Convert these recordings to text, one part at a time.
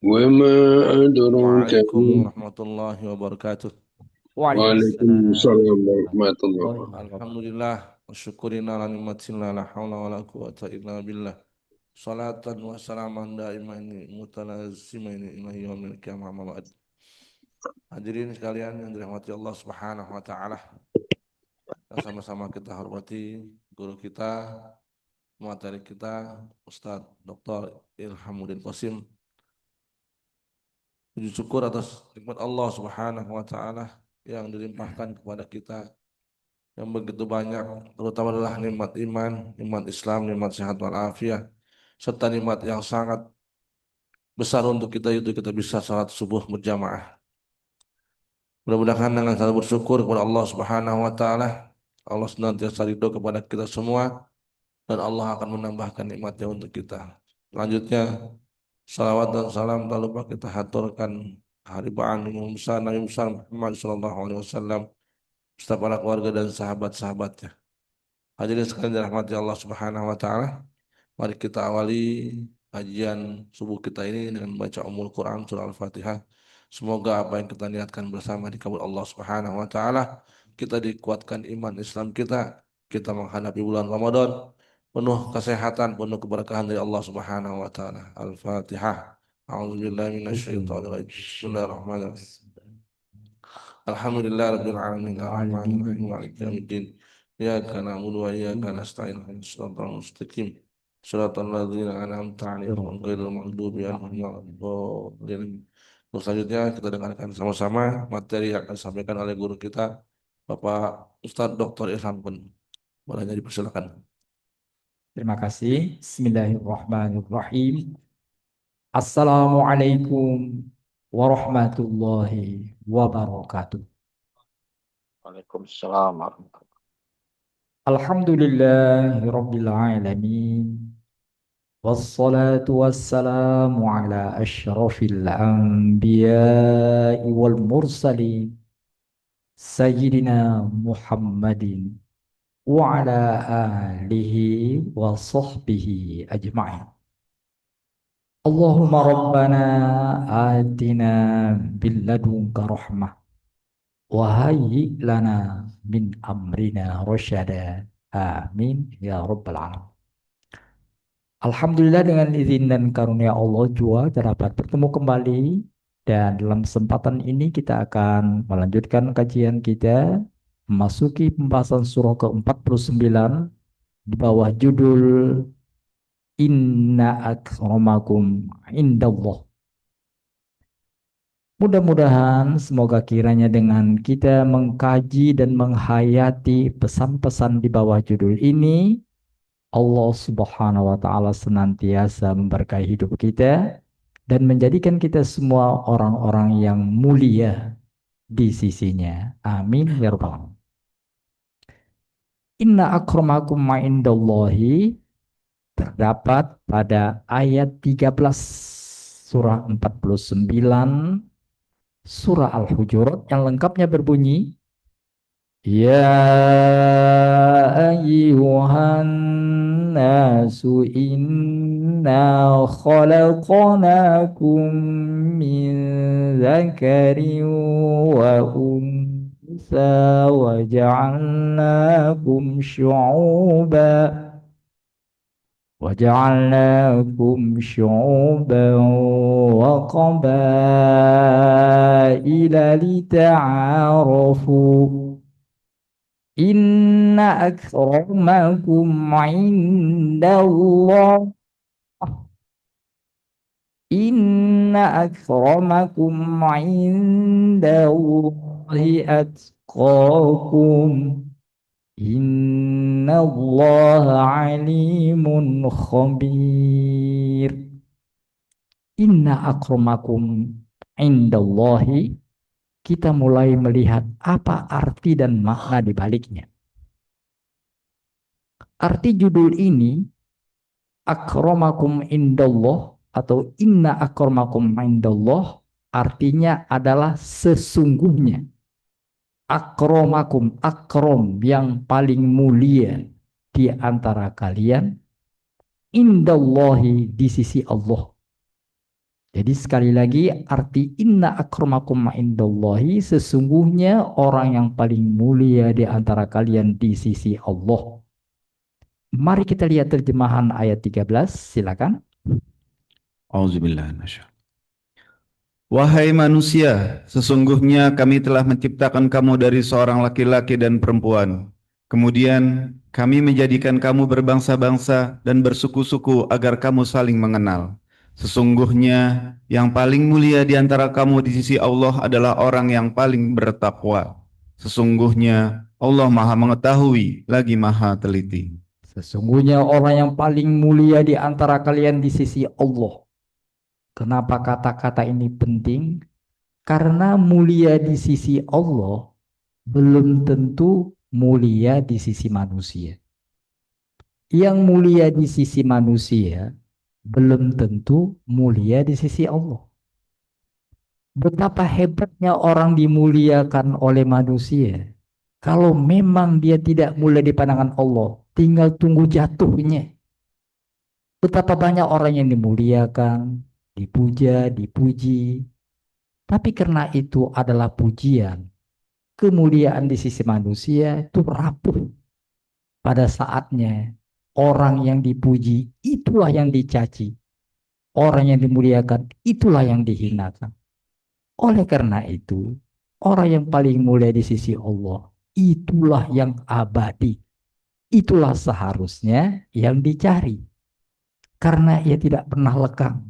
وما أدراك Assalamualaikum ما. warahmatullahi wabarakatuh. وعليكم Waalaikumsalam السلام ورحمة الله warahmatullahi وبركاته. wabarakatuh. Alhamdulillah wa syukurina ala ni'matillah la hawla wa la quwata illa billah. Salatan wa salaman daimaini mutalazimaini ila yaumil qiyamah amma ba'd. Hadirin sekalian yang dirahmati Allah Subhanahu wa taala. Yang sama-sama kita hormati guru kita, materi kita Ustadz Dr. Ilhamuddin Qasim. Puji syukur atas nikmat Allah Subhanahu wa taala yang dilimpahkan kepada kita yang begitu banyak, terutama adalah nikmat iman, nikmat Islam, nikmat sehat walafiat, serta nikmat yang sangat besar untuk kita itu kita bisa salat subuh berjamaah. Mudah-mudahan dengan selalu bersyukur kepada Allah Subhanahu wa taala, Allah senantiasa ridho kepada kita semua dan Allah akan menambahkan nikmatnya untuk kita. Selanjutnya, salawat dan salam tak lupa kita haturkan haribaan Imam besar Nabi besar Muhammad sallallahu alaihi wasallam serta para keluarga dan sahabat-sahabatnya. Hadirin sekalian dirahmati Allah Subhanahu wa taala. Mari kita awali kajian subuh kita ini dengan membaca Ummul Quran surah Al-Fatihah. Semoga apa yang kita niatkan bersama dikabul Allah Subhanahu wa taala. Kita dikuatkan iman Islam kita, kita menghadapi bulan Ramadan penuh kesehatan, penuh keberkahan dari Allah Subhanahu wa taala. Al-Fatihah. A'udzubillahi minasyaitonir rajim. Bismillahirrahmanirrahim. Alhamdulillah rabbil alamin arrahmanir rahim maliki yaumiddin. Iyyaka na'budu wa iyyaka nasta'in ihdinas siratal mustaqim. Shiratal ladzina an'amta 'alaihim ghairil maghdubi 'alaihim waladdallin. Terus selanjutnya kita dengarkan sama-sama materi yang akan disampaikan oleh guru kita Bapak Ustadz Dr. Ilham Pun. Bolehnya dipersilakan. Terima kasih. Bismillahirrahmanirrahim. Assalamualaikum warahmatullahi wabarakatuh. Waalaikumsalam warahmatullahi Alhamdulillahirabbil alamin. Wassalatu wassalamu ala asyrafil anbiya'i wal mursalin sayyidina Muhammadin wa ala alihi wa sahbihi ajma'in. Allahumma rabbana atina bil ladunka rahmah wa hayyi lana min amrina rasyada. Amin ya rabbal alamin. Alhamdulillah dengan izin dan karunia Allah juga dapat bertemu kembali dan dalam kesempatan ini kita akan melanjutkan kajian kita memasuki pembahasan surah ke-49 di bawah judul Inna akramakum indallah. Mudah-mudahan semoga kiranya dengan kita mengkaji dan menghayati pesan-pesan di bawah judul ini, Allah Subhanahu wa taala senantiasa memberkahi hidup kita dan menjadikan kita semua orang-orang yang mulia di sisinya. Amin ya rabbal alamin. Inna akramakum indallahi terdapat pada ayat 13 surah 49 surah Al-Hujurat yang lengkapnya berbunyi Ya ayyuhan nasu inna khalaqnakum min dzakarin wa unsa wa ja'alnakum syu'uban وجعلناكم شعوبا وقبائل لتعارفوا إن أكرمكم عند الله إن أكرمكم عند الله أتقاكم Innallaha alimun khabir. Inna akramakum indallahi. Kita mulai melihat apa arti dan makna di baliknya. Arti judul ini akramakum indallah atau inna akramakum indallah artinya adalah sesungguhnya. Akromakum, akrom yang paling mulia di antara kalian, indallahi di sisi Allah. Jadi sekali lagi arti inna akramakum indallahi, sesungguhnya orang yang paling mulia di antara kalian di sisi Allah. Mari kita lihat terjemahan ayat 13, silakan. Auzubillah. Wahai manusia, sesungguhnya kami telah menciptakan kamu dari seorang laki-laki dan perempuan. Kemudian kami menjadikan kamu berbangsa-bangsa dan bersuku-suku agar kamu saling mengenal. Sesungguhnya yang paling mulia di antara kamu di sisi Allah adalah orang yang paling bertakwa. Sesungguhnya Allah Maha Mengetahui lagi Maha Teliti. Sesungguhnya orang yang paling mulia di antara kalian di sisi Allah. Kenapa kata-kata ini penting? Karena mulia di sisi Allah belum tentu mulia di sisi manusia. Yang mulia di sisi manusia belum tentu mulia di sisi Allah. Betapa hebatnya orang dimuliakan oleh manusia. Kalau memang dia tidak mulia di pandangan Allah, tinggal tunggu jatuhnya. Betapa banyak orang yang dimuliakan, dipuja, dipuji. Tapi karena itu adalah pujian, kemuliaan di sisi manusia itu rapuh. Pada saatnya, orang yang dipuji itulah yang dicaci. Orang yang dimuliakan itulah yang dihinakan. Oleh karena itu, orang yang paling mulia di sisi Allah, itulah yang abadi. Itulah seharusnya yang dicari. Karena ia tidak pernah lekang,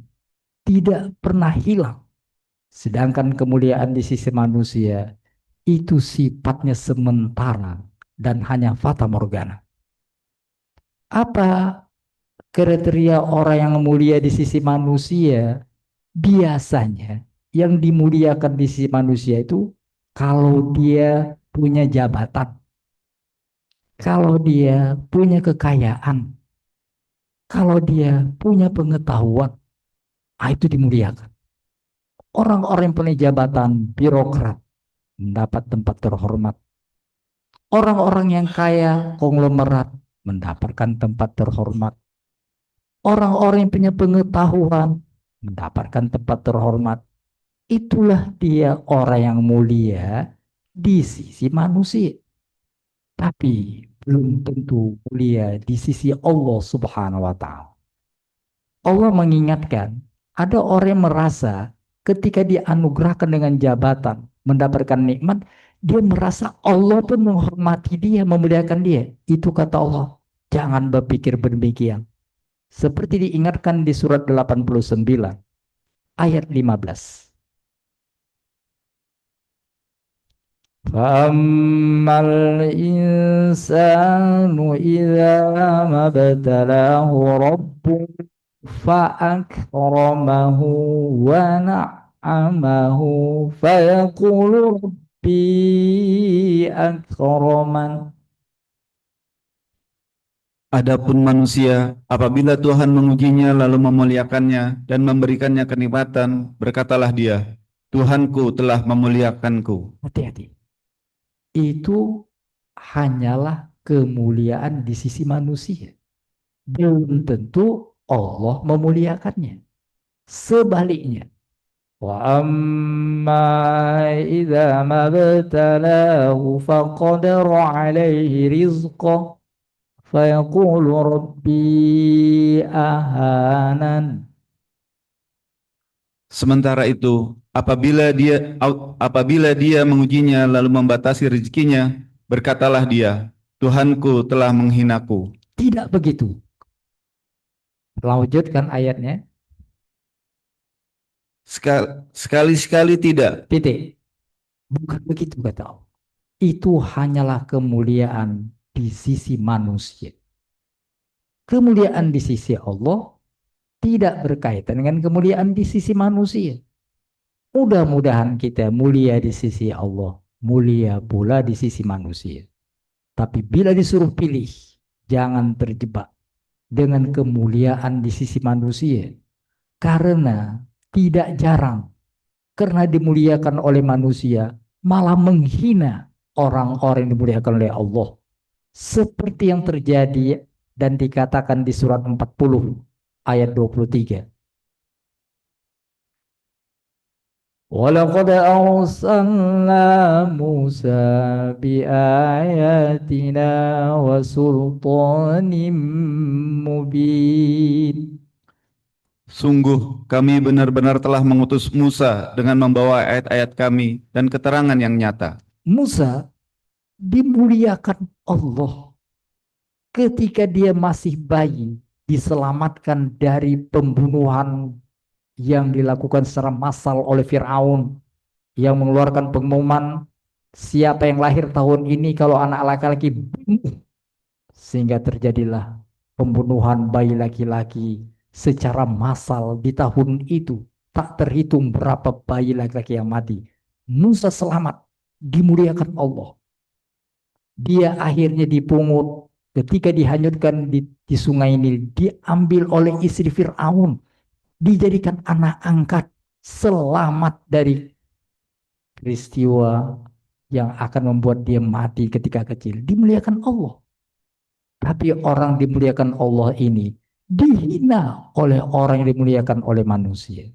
tidak pernah hilang. Sedangkan kemuliaan di sisi manusia, itu sifatnya sementara dan hanya fata morgana. Apa kriteria orang yang mulia di sisi manusia? Biasanya yang dimuliakan di sisi manusia itu kalau dia punya jabatan, kalau dia punya kekayaan, kalau dia punya pengetahuan, itu dimuliakan. Orang-orang yang punya jabatan, birokrat, mendapat tempat terhormat. Orang-orang yang kaya, konglomerat, mendapatkan tempat terhormat. Orang-orang yang punya pengetahuan, mendapatkan tempat terhormat. Itulah dia orang yang mulia di sisi manusia. Tapi belum tentu mulia di sisi Allah Subhanahu wa Ta'ala. Allah mengingatkan, ada orang yang merasa ketika dianugerahkan dengan jabatan, mendapatkan nikmat, dia merasa Allah pun menghormati dia, memuliakan dia. Itu kata Allah, jangan berpikir demikian. Seperti diingatkan di surat 89 ayat 15. فَأَمَّا الْإِنسَانُ إِذَا مَا ابْتَلَاهُ رَبُّهُ فَأَكْرَمَهُ وَنَعَّمَهُ فَيَقُولُ رَبِّي أَكْرَمَنِ. Adapun manusia, apabila Tuhan mengujinya lalu memuliakannya dan memberikannya kenikmatan, berkatalah dia, Tuhanku telah memuliakanku. Hati-hati. Itu hanyalah kemuliaan di sisi manusia. Belum tentu Allah memuliakannya. Sebaliknya. Wa amma idza mabtalahu faqadara alaihi rizqah fayaqulu rabbi ahanan. Sementara itu, apabila dia mengujinya lalu membatasi rezekinya, berkatalah dia, Tuhanku telah menghinaku. Tidak begitu. Lanjutkan ayatnya. Sekali-sekali tidak. Titik. Bukan begitu kata Allah. Itu hanyalah kemuliaan di sisi manusia. Kemuliaan di sisi Allah tidak berkaitan dengan kemuliaan di sisi manusia. Mudah-mudahan kita mulia di sisi Allah, mulia pula di sisi manusia. Tapi bila disuruh pilih, jangan terjebak dengan kemuliaan di sisi manusia. Karena tidak jarang, karena dimuliakan oleh manusia, malah menghina orang-orang yang dimuliakan oleh Allah. Seperti yang terjadi dan dikatakan di surat 40 ayat 23. Walaqad arsalna Musa biayatina wa sultanim mubin. Sungguh kami benar-benar telah mengutus Musa dengan membawa ayat-ayat kami dan keterangan yang nyata. Musa dimuliakan Allah ketika dia masih bayi, diselamatkan dari pembunuhan yang dilakukan secara massal oleh Firaun yang mengeluarkan pengumuman siapa yang lahir tahun ini kalau anak laki-laki bunuh, sehingga terjadilah pembunuhan bayi laki-laki secara massal di tahun itu. Tak terhitung berapa bayi laki-laki yang mati. Musa selamat, dimuliakan Allah. Dia akhirnya dipungut ketika dihanyutkan di sungai Nil, diambil oleh istri Firaun, dijadikan anak angkat, selamat dari peristiwa yang akan membuat dia mati ketika kecil. Dimuliakan Allah. Tapi orang dimuliakan Allah ini dihina oleh orang yang dimuliakan oleh manusia.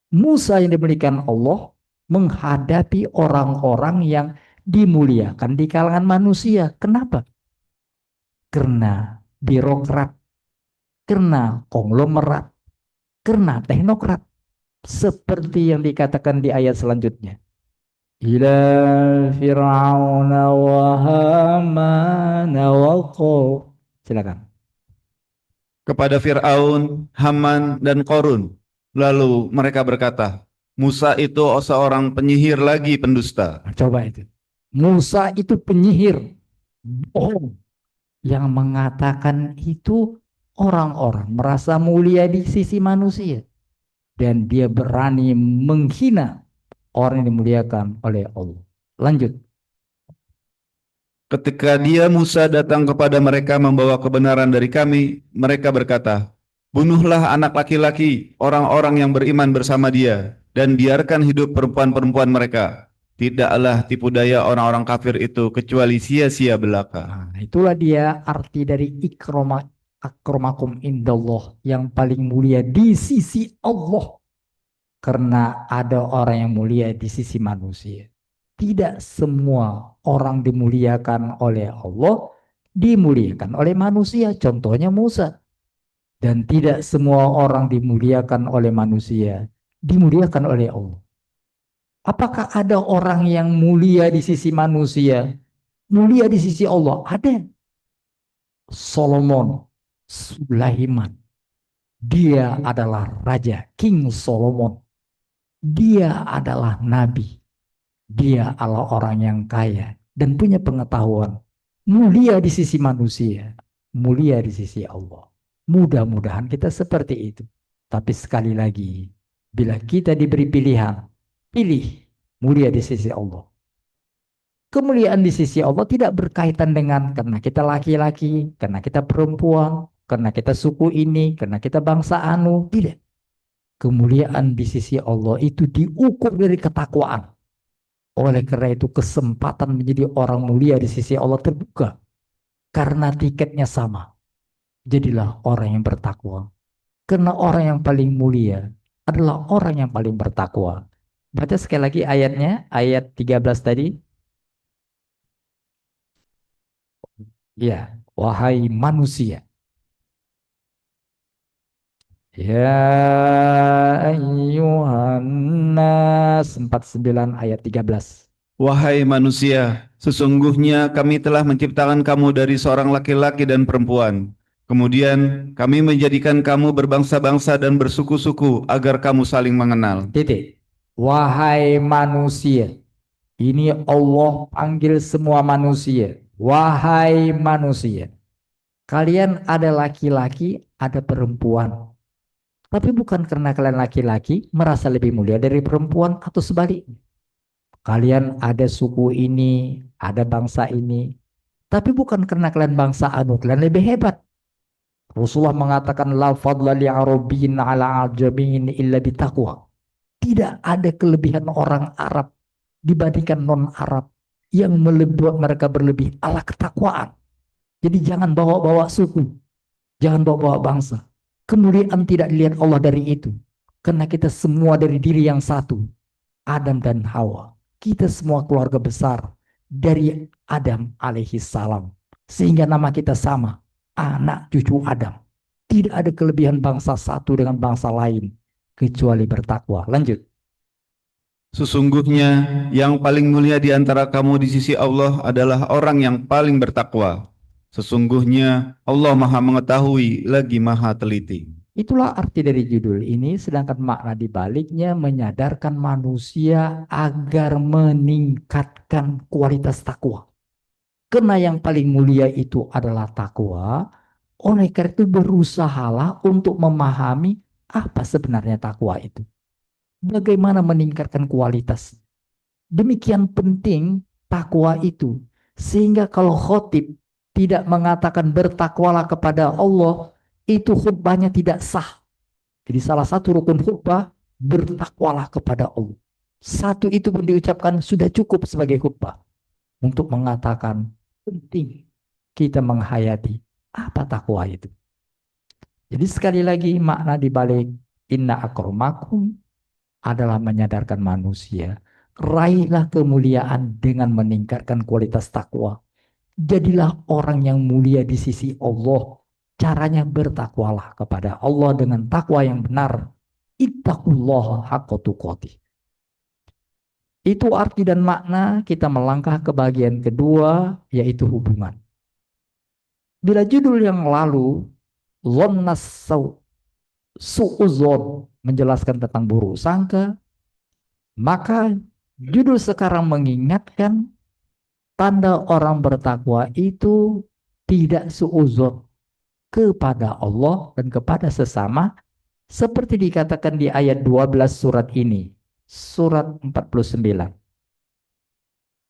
Musa yang dimuliakan Allah menghadapi orang-orang yang dimuliakan di kalangan manusia. Kenapa? Karena birokrat, karena konglomerat, karena teknokrat. Seperti yang dikatakan di ayat selanjutnya. Ila fir'auna wa hamana wa qarun. Silakan. Kepada Fir'aun, Haman, dan Qarun. Lalu mereka berkata, Musa itu seorang penyihir lagi pendusta. Coba itu. Musa itu penyihir, bohong. Yang mengatakan itu orang-orang merasa mulia di sisi manusia. Dan dia berani menghina orang yang dimuliakan oleh Allah. Lanjut. Ketika dia Musa datang kepada mereka membawa kebenaran dari kami, mereka berkata, bunuhlah anak laki-laki orang-orang yang beriman bersama dia, dan biarkan hidup perempuan-perempuan mereka. Tidaklah tipu daya orang-orang kafir itu kecuali sia-sia belaka. Nah, itulah dia arti dari akramakum indallah, yang paling mulia di sisi Allah. Karena ada orang yang mulia di sisi manusia. Tidak semua orang dimuliakan oleh Allah, dimuliakan oleh manusia. Contohnya Musa. Dan tidak semua orang dimuliakan oleh manusia, dimuliakan oleh Allah. Apakah ada orang yang mulia di sisi manusia, mulia di sisi Allah? Ada. Solomon, Sulaiman. Dia adalah raja, King Solomon. Dia adalah nabi. Dia adalah orang yang kaya dan punya pengetahuan. Mulia di sisi manusia, mulia di sisi Allah. Mudah-mudahan kita seperti itu. Tapi sekali lagi, bila kita diberi pilihan, pilih mulia di sisi Allah. Kemuliaan di sisi Allah tidak berkaitan dengan karena kita laki-laki, karena kita perempuan, karena kita suku ini, karena kita bangsa anu. Tidak. Kemuliaan di sisi Allah itu diukur dari ketakwaan. Oleh karena itu kesempatan menjadi orang mulia di sisi Allah terbuka. Karena tiketnya sama. Jadilah orang yang bertakwa. Karena orang yang paling mulia adalah orang yang paling bertakwa. Baca sekali lagi ayatnya, ayat 13 tadi. Ya, wahai manusia. Ya ayyuhan nas 49 ayat 13. Wahai manusia, sesungguhnya kami telah menciptakan kamu dari seorang laki-laki dan perempuan. Kemudian kami menjadikan kamu berbangsa-bangsa dan bersuku-suku agar kamu saling mengenal. Titik. Wahai manusia. Ini Allah panggil semua manusia. Wahai manusia. Kalian ada laki-laki, ada perempuan. Tapi bukan karena kalian laki-laki merasa lebih mulia dari perempuan atau sebaliknya. Kalian ada suku ini, ada bangsa ini. Tapi bukan karena kalian bangsa anu, kalian lebih hebat. Rasulullah mengatakan la fadla li arabiyyin ala ajamiyyin illa bitaqwa. Tidak ada kelebihan orang Arab dibandingkan non-Arab yang membuat mereka berlebih ala ketakwaan. Jadi jangan bawa-bawa suku, jangan bawa-bawa bangsa. Kemuliaan tidak dilihat Allah dari itu. Karena kita semua dari diri yang satu. Adam dan Hawa. Kita semua keluarga besar dari Adam alaihi salam. Sehingga nama kita sama, anak cucu Adam. Tidak ada kelebihan bangsa satu dengan bangsa lain kecuali bertakwa. Lanjut. Sesungguhnya yang paling mulia di antara kamu di sisi Allah adalah orang yang paling bertakwa. Sesungguhnya Allah Maha Mengetahui lagi Maha Teliti. Itulah arti dari judul ini, sedangkan makna di baliknya menyadarkan manusia agar meningkatkan kualitas takwa. Karena yang paling mulia itu adalah takwa, oleh karena itu berusahalah untuk memahami apa sebenarnya takwa itu. Bagaimana meningkatkan kualitas. Demikian penting takwa itu. Sehingga kalau khotib tidak mengatakan bertakwalah kepada Allah, itu khutbahnya tidak sah. Jadi salah satu rukun khutbah, bertakwalah kepada Allah. Satu itu pun diucapkan sudah cukup sebagai khutbah. Untuk mengatakan penting kita menghayati apa takwa itu. Jadi sekali lagi makna dibalik inna akramakum adalah menyadarkan manusia. Raihlah kemuliaan dengan meningkatkan kualitas takwa. Jadilah orang yang mulia di sisi Allah. Caranya bertakwalah kepada Allah dengan takwa yang benar. Ittaqullaha haqqa tuqatih. Itu arti dan makna. Kita melangkah ke bagian kedua, yaitu hubungan. Bila judul yang lalu Dhannas su'uzon menjelaskan tentang buruk sangka, maka judul sekarang mengingatkan tanda orang bertakwa itu tidak su'uzon kepada Allah dan kepada sesama, seperti dikatakan di ayat 12 surat ini, surat 49.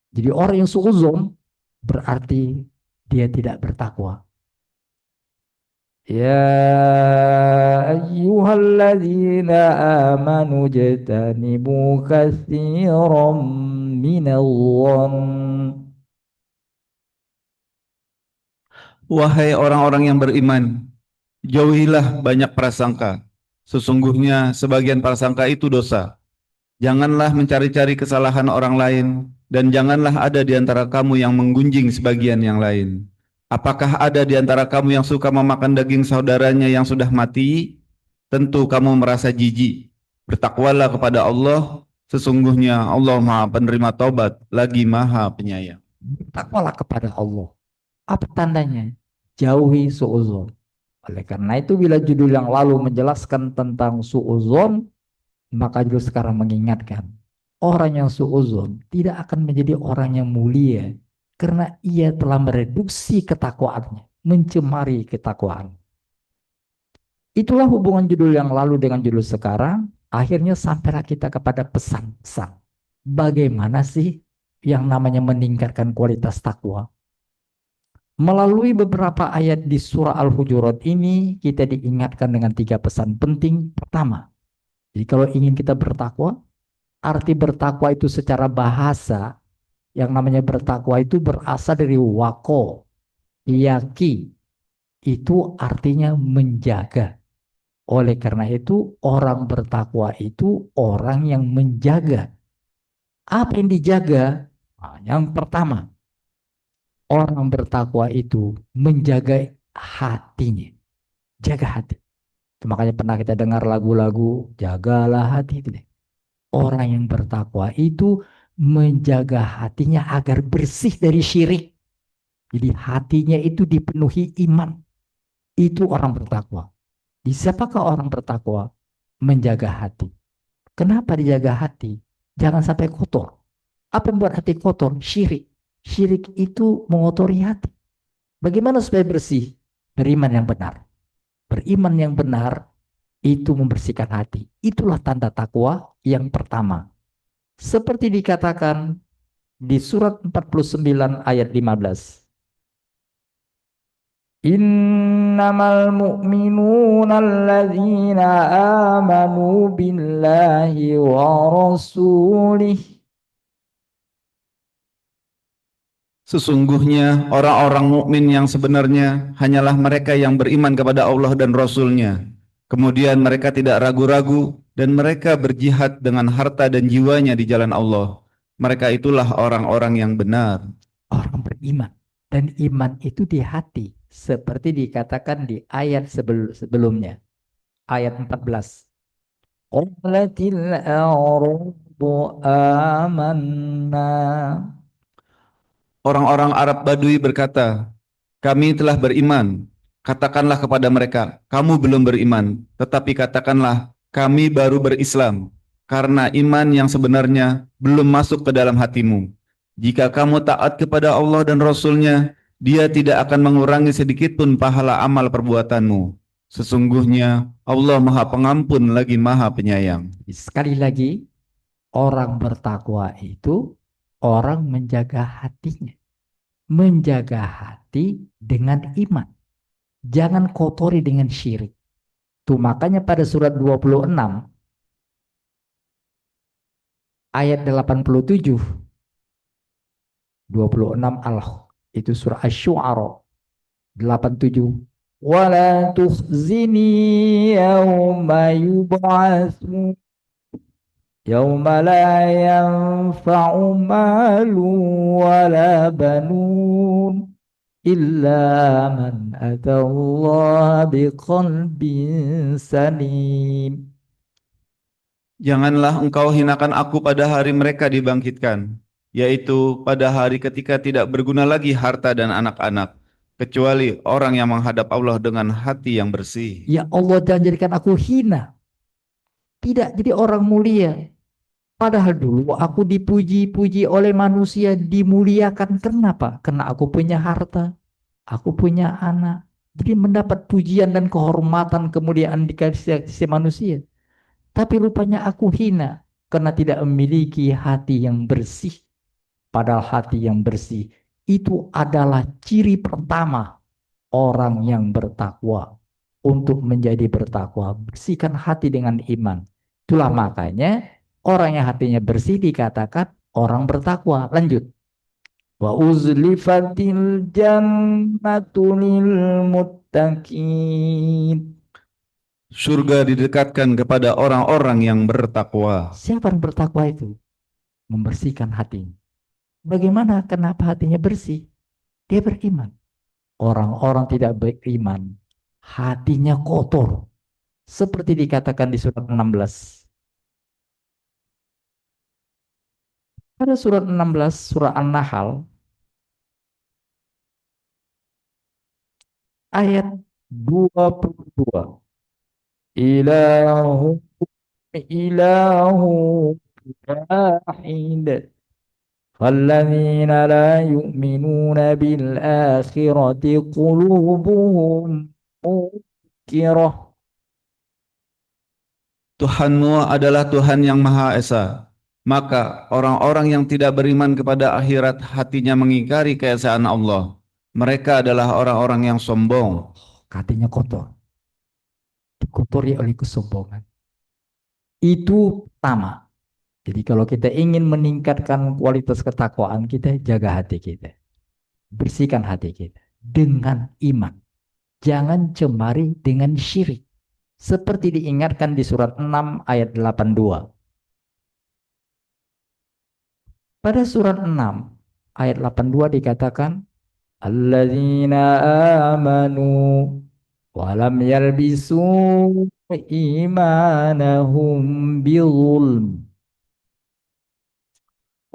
Jadi orang yang su'uzon berarti dia tidak bertakwa. Ya ayyuhalladzina amanu jatanibu katsiran minadh-dhann. Wahai orang-orang yang beriman, jauhilah banyak prasangka. Sesungguhnya sebagian prasangka itu dosa. Janganlah mencari-cari kesalahan orang lain, dan janganlah ada di antara kamu yang menggunjing sebagian yang lain. Apakah ada di antara kamu yang suka memakan daging saudaranya yang sudah mati? Tentu kamu merasa jijik. Bertakwalah kepada Allah, sesungguhnya Allah Maha Penerima Taubat, lagi Maha Penyayang. Bertakwalah kepada Allah. Apa tandanya? Jauhi su'uzon. Oleh karena itu bila judul yang lalu menjelaskan tentang su'uzon, maka judul sekarang mengingatkan orang yang su'uzon tidak akan menjadi orang yang mulia karena ia telah mereduksi ketakwaannya, mencemari ketakwaan. Itulah hubungan judul yang lalu dengan judul sekarang. Akhirnya sampailah kita kepada pesan-pesan. Bagaimana sih yang namanya meningkatkan kualitas takwa? Melalui beberapa ayat di surah Al-Hujurat ini, kita diingatkan dengan 3 pesan penting. Pertama, jadi kalau ingin kita bertakwa, arti bertakwa itu secara bahasa, yang namanya bertakwa itu berasal dari wako, yaki, itu artinya menjaga. Oleh karena itu, orang bertakwa itu orang yang menjaga. Apa yang dijaga? Nah, yang pertama, orang bertakwa itu menjaga hatinya. Jaga hati. Itu makanya pernah kita dengar lagu-lagu, jagalah hati itu deh. Orang yang bertakwa itu menjaga hatinya agar bersih dari syirik. Jadi hatinya itu dipenuhi iman. Itu orang bertakwa. Di siapakah orang bertakwa? Menjaga hati. Kenapa dijaga hati? Jangan sampai kotor. Apa yang membuat hati kotor? Syirik. Syirik itu mengotori hati. Bagaimana supaya bersih? Beriman yang benar. Beriman yang benar itu membersihkan hati. Itulah tanda takwa yang pertama. Seperti dikatakan di surat 49 ayat 15. Innamal mu'minuna alladzina amanu billahi wa rasulih. Sesungguhnya orang-orang mukmin yang sebenarnya hanyalah mereka yang beriman kepada Allah dan Rasul-Nya. Kemudian mereka tidak ragu-ragu dan mereka berjihad dengan harta dan jiwanya di jalan Allah. Mereka itulah orang-orang yang benar. Orang beriman. Dan iman itu di hati. Seperti dikatakan di ayat sebelumnya. Ayat 14. Qalatil a'rabu amanna. Orang-orang Arab Badui berkata, kami telah beriman. Katakanlah kepada mereka, kamu belum beriman. Tetapi katakanlah, kami baru berislam. Karena iman yang sebenarnya belum masuk ke dalam hatimu. Jika kamu taat kepada Allah dan Rasul-Nya, Dia tidak akan mengurangi sedikitpun pahala amal perbuatanmu. Sesungguhnya Allah Maha Pengampun lagi Maha Penyayang. Sekali lagi, orang bertakwa itu orang menjaga hatinya. Menjaga hati dengan iman. Jangan kotori dengan syirik. Tuh makanya pada surat 26 ayat 87 26 itu surah Asy-Syu'ara 87 wala tukhzini yauma yub'atsun yauma la yanfa'u malu wala banun illa man atallaha biqalbin salim. Janganlah engkau hinakan aku pada hari mereka dibangkitkan, yaitu pada hari ketika tidak berguna lagi harta dan anak-anak, kecuali orang yang menghadap Allah dengan hati yang bersih. Ya Allah, jangan jadikan aku hina. Tidak jadi orang mulia. Padahal dulu aku dipuji-puji oleh manusia, dimuliakan. Kenapa? Karena aku punya harta, aku punya anak. Jadi mendapat pujian dan kehormatan, kemuliaan di sisi manusia. Tapi rupanya aku hina karena tidak memiliki hati yang bersih. Padahal hati yang bersih itu adalah ciri pertama orang yang bertakwa. Untuk menjadi bertakwa, bersihkan hati dengan iman. Itulah makanya orang yang hatinya bersih dikatakan orang bertakwa. Lanjut. Wa uzlifatil jannatu lil muttaqin. Surga didekatkan kepada orang-orang yang bertakwa. Siapa yang bertakwa itu? Membersihkan hatinya. Bagaimana? Kenapa hatinya bersih? Dia beriman. Orang-orang tidak beriman, hatinya kotor. Seperti dikatakan di surat 16. Pada surat 16, surah An-Nahl, ayat 22. Ilahu wahid. فالذين لا يؤمنون بالآخرة قلوبهم منكرة. Tuhanmu adalah Tuhan yang Maha Esa. Maka orang-orang yang tidak beriman kepada akhirat hatinya mengingkari keesaan Allah. Mereka adalah orang-orang yang sombong. Hatinya kotor. Dikotori oleh kesombongan. Itu pertama. Jadi kalau kita ingin meningkatkan kualitas ketakwaan kita, jaga hati kita. Bersihkan hati kita dengan iman. Jangan cemari dengan syirik. Seperti diingatkan di surat 6 ayat 82. Pada surat 6 ayat 82 dikatakan, Alladzina amanu walam yalbisu imanahum bizulm.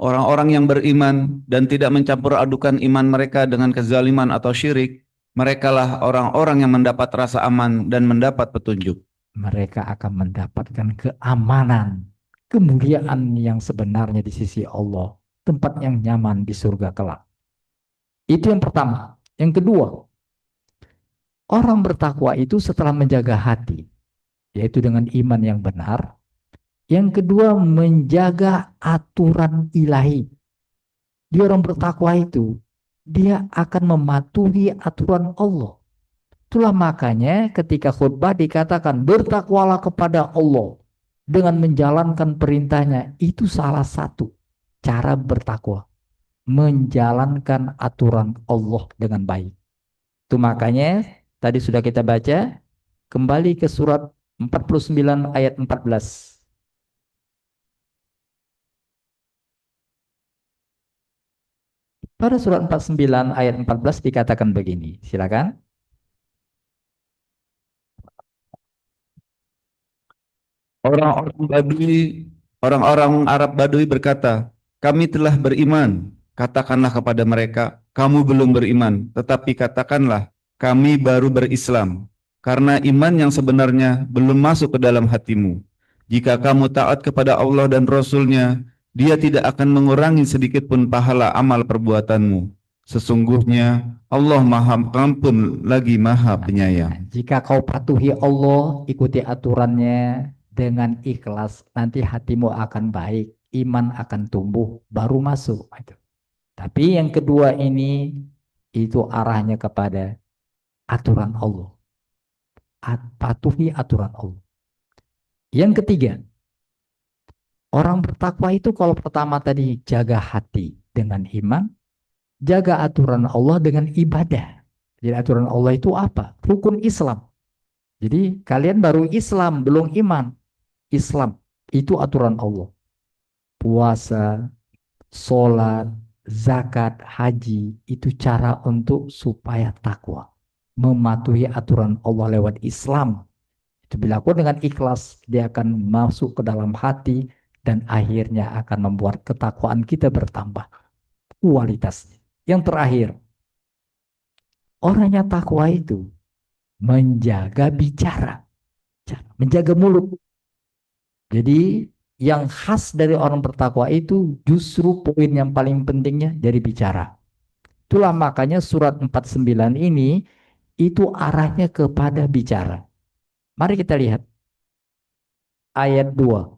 Orang-orang yang beriman dan tidak mencampur adukan iman mereka dengan kezaliman atau syirik, merekalah orang-orang yang mendapat rasa aman dan mendapat petunjuk. Mereka akan mendapatkan keamanan, kemuliaan yang sebenarnya di sisi Allah, tempat yang nyaman di surga kelak. Itu yang pertama. Yang kedua, orang bertakwa itu setelah menjaga hati, yaitu dengan iman yang benar. Yang kedua, menjaga aturan ilahi. Dia orang bertakwa itu, dia akan mematuhi aturan Allah. Itulah makanya ketika khutbah dikatakan, bertakwalah kepada Allah dengan menjalankan perintahnya. Itu salah satu cara bertakwa. Menjalankan aturan Allah dengan baik. Itu makanya tadi sudah kita baca, kembali ke surat 49 ayat 14. Pada surat 49 ayat 14 dikatakan begini. Silakan. Orang-orang Badui, orang-orang Arab Badui berkata, kami telah beriman. Katakanlah kepada mereka, kamu belum beriman, tetapi katakanlah, kami baru berislam. Karena iman yang sebenarnya belum masuk ke dalam hatimu. Jika kamu taat kepada Allah dan Rasul-Nya, Dia tidak akan mengurangi sedikit pun pahala amal perbuatanmu. Sesungguhnya Allah Maha Pengampun lagi Maha Penyayang. Jika kau patuhi Allah, ikuti aturannya dengan ikhlas, nanti hatimu akan baik, iman akan tumbuh, baru masuk. Tapi yang kedua ini, itu arahnya kepada aturan Allah. Patuhi aturan Allah. Yang ketiga, orang bertakwa itu kalau pertama tadi jaga hati dengan iman, jaga aturan Allah dengan ibadah. Jadi aturan Allah itu apa? Rukun Islam. Jadi kalian baru Islam, belum iman. Islam itu aturan Allah. Puasa, sholat, zakat, haji, itu cara untuk supaya takwa. Mematuhi aturan Allah lewat Islam. Itu dilakukan dengan ikhlas, dia akan masuk ke dalam hati dan akhirnya akan membuat ketakwaan kita bertambah kualitasnya. Yang terakhir, orang yang takwa itu menjaga bicara, menjaga mulut. Jadi yang khas dari orang bertakwa itu justru poin yang paling pentingnya dari bicara. Itulah makanya surat 49 ini itu arahnya kepada bicara. Mari kita lihat ayat 2.